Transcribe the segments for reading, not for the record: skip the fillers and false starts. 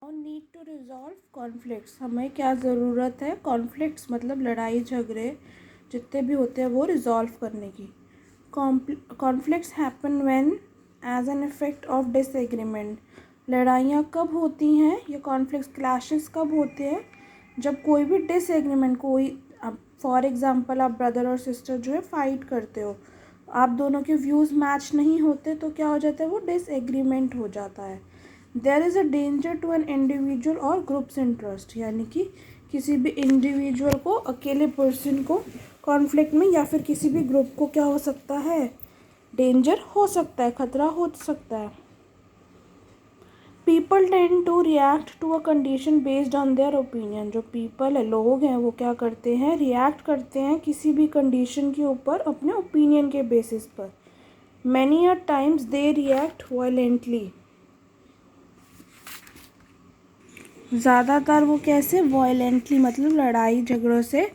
और need to resolve conflicts, हमें क्या ज़रूरत है कॉन्फ्लिक्ट्स मतलब लड़ाई झगड़े जितने भी होते हैं वो रिजॉल्व करने की। Conflicts happen when as an effect of disagreement. लड़ाइयाँ कब होती हैं या कॉन्फ्लिक्ट्स क्लैशेस कब होते हैं? जब कोई भी डिसएग्रीमेंट, कोई फॉर एग्जांपल आप ब्रदर और सिस्टर जो है फाइट करते हो, आप दोनों के व्यूज़ मैच नहीं होते तो क्या हो जाता है, वो डिसएग्रीमेंट हो जाता है। There is a danger to an individual और ग्रुप्स इंटरेस्ट, यानी कि किसी भी इंडिविजुअल को, अकेले पर्सन को कॉन्फ्लिक्ट में या फिर किसी भी ग्रुप को क्या हो सकता है, डेंजर हो सकता है, खतरा हो सकता है। People tend to react to a condition based on their opinion. जो पीपल है, लोग हैं, वो क्या करते हैं, रिएक्ट करते हैं किसी भी कंडीशन के ऊपर अपने ओपिनियन के बेसिस पर। Many a times they react violently. ज़्यादातर वो कैसे, वायलेंटली मतलब लड़ाई झगड़ों से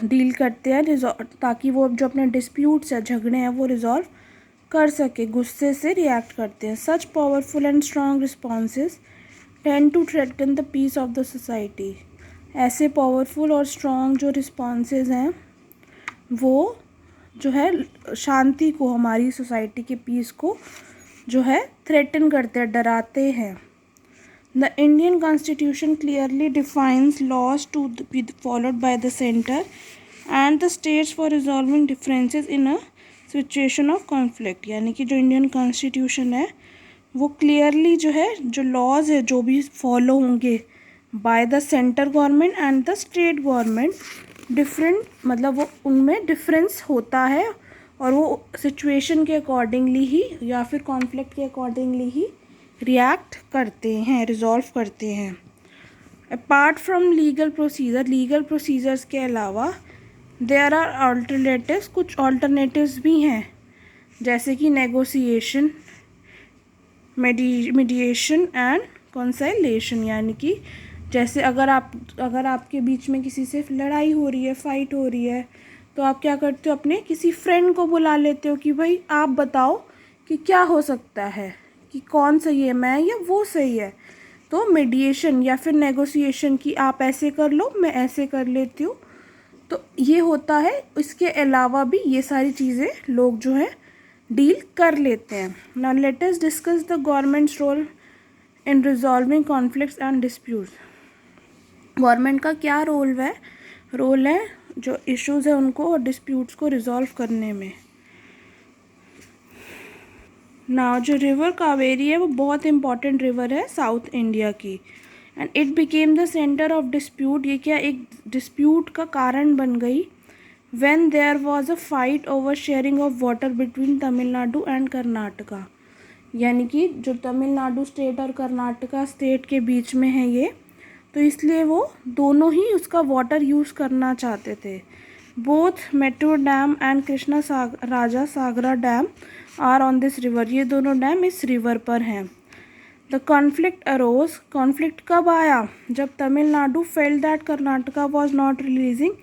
डील करते हैं ताकि वो जो अपने डिस्प्यूट्स या झगड़े हैं वो रिजॉल्व कर सके, गुस्से से रिएक्ट करते हैं। Such powerful and strong responses tend to threaten the peace of the society. ऐसे पावरफुल और स्ट्रॉन्ग जो रिस्पॉन्सेज हैं वो जो है शांति को, हमारी सोसाइटी के पीस को जो है थ्रेटन करते हैं, डराते हैं। The Indian Constitution clearly defines laws to be followed by the center and the states for resolving differences in a situation of conflict। यानी कि जो इंडियन कॉन्स्टिट्यूशन है वो क्लियरली जो है, जो लॉज है जो भी फॉलो होंगे by the centre government and the state government, different मतलब वो उनमें डिफरेंस होता है और वो सिचुएशन के अकॉर्डिंगली ही या फिर कॉन्फ्लिक्ट के अकॉर्डिंगली ही रिएक्ट करते हैं, रिजॉल्व करते हैं। अपार्ट फ्रॉम लीगल प्रोसीजर्स के अलावा देयर आर अल्टरनेटिव्स, कुछ अल्टरनेटिव्स भी हैं, जैसे कि नेगोशिएशन, मीडिएशन एंड कंसाइलेशन। यानी कि जैसे अगर आपके बीच में किसी से लड़ाई हो रही है, फाइट हो रही है, तो आप क्या करते हो, अपने किसी फ्रेंड को बुला लेते हो कि भाई आप बताओ कि क्या हो सकता है, कि कौन सही है, मैं या वो सही है। तो मीडिएशन या फिर नेगोशिएशन की आप ऐसे कर लो, मैं ऐसे कर लेती हूँ, तो ये होता है। इसके अलावा भी ये सारी चीज़ें लोग जो है डील कर लेते हैं। Now let us discuss the government's role in resolving conflicts and disputes. Government का क्या रोल है जो इश्यूज़ है उनको और डिस्प्यूट्स को रिजॉल्व करने में। ना जो रिवर कावेरी है वो बहुत इंपॉर्टेंट रिवर है साउथ इंडिया की, and it became the centre of dispute. ये क्या एक डिस्प्यूट का कारण बन गई when there was a fight over sharing of water between Tamil Nadu and Karnataka. यानी कि जो तमिलनाडु स्टेट और कर्नाटका स्टेट के बीच में है ये, तो इसलिए वो दोनों ही उसका वाटर यूज़ करना चाहते थे। Both Mettur dam and Krishna Raja Sagara dam are on this river. ये दोनों डैम इस रिवर पर हैं। द कॉन्फ्लिक्ट अरोज, कॉन्फ्लिक्ट कब आया, जब Tamil Nadu felt that Karnataka was not releasing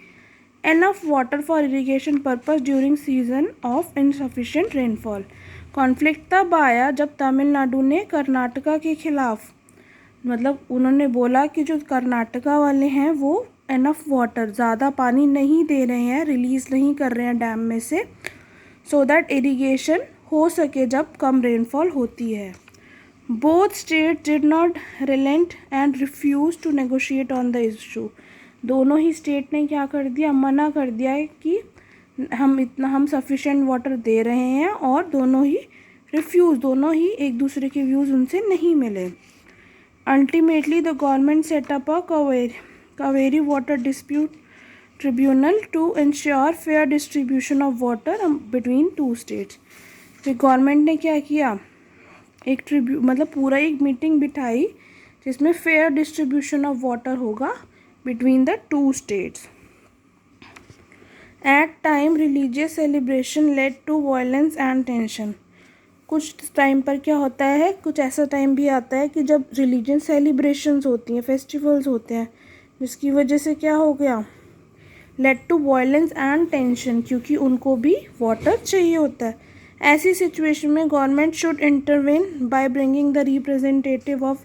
enough water for irrigation purpose during season of insufficient rainfall. Conflict तब आया जब तमिलनाडु ने कर्नाटका के खिलाफ, मतलब उन्होंने बोला कि जो कर्नाटका वाले हैं वो एनफ वाटर, ज़्यादा पानी नहीं दे रहे हैं, रिलीज़ नहीं कर रहे हैं डैम में से, सो दैट इरीगेशन हो सके जब कम रेनफॉल होती है। Both state did not relent and refuse to negotiate on the issue. दोनों ही स्टेट ने क्या कर दिया, मना कर दिया है कि हम सफिशेंट वाटर दे रहे हैं, और दोनों ही एक दूसरे के व्यूज़ उनसे नहीं मिले। Ultimately the government set up a Kaveri water dispute tribunal to ensure fair distribution of water between two states. फिर गवर्नमेंट ने क्या किया, एक मतलब पूरा एक मीटिंग बिठाई जिसमें फेयर डिस्ट्रीब्यूशन ऑफ वाटर होगा between the two states. At time religious celebration led to violence and tension. कुछ टाइम पर क्या होता है, कुछ ऐसा टाइम भी आता है कि जब रिलीजियन सेलिब्रेशंस होती हैं, फेस्टिवल्स होते हैं, जिसकी वजह से क्या हो गया, led to violence and tension, क्योंकि उनको भी वाटर चाहिए होता है। ऐसी सिचुएशन में government should intervene by bringing the representative of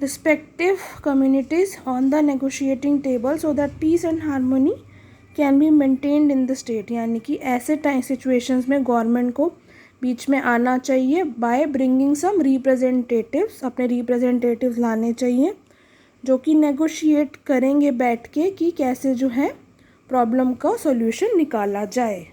respective communities on the negotiating table so that peace and harmony can be maintained in the state। यानी कि ऐसे टाइम सिचुएशंस में गवर्नमेंट को बीच में आना चाहिए बाय ब्रिंगिंग सम रिप्रेजेंटेटिव्स, अपने representatives लाने चाहिए जो कि नेगोशिएट करेंगे बैठ के कि कैसे जो है प्रॉब्लम का सॉल्यूशन निकाला जाए।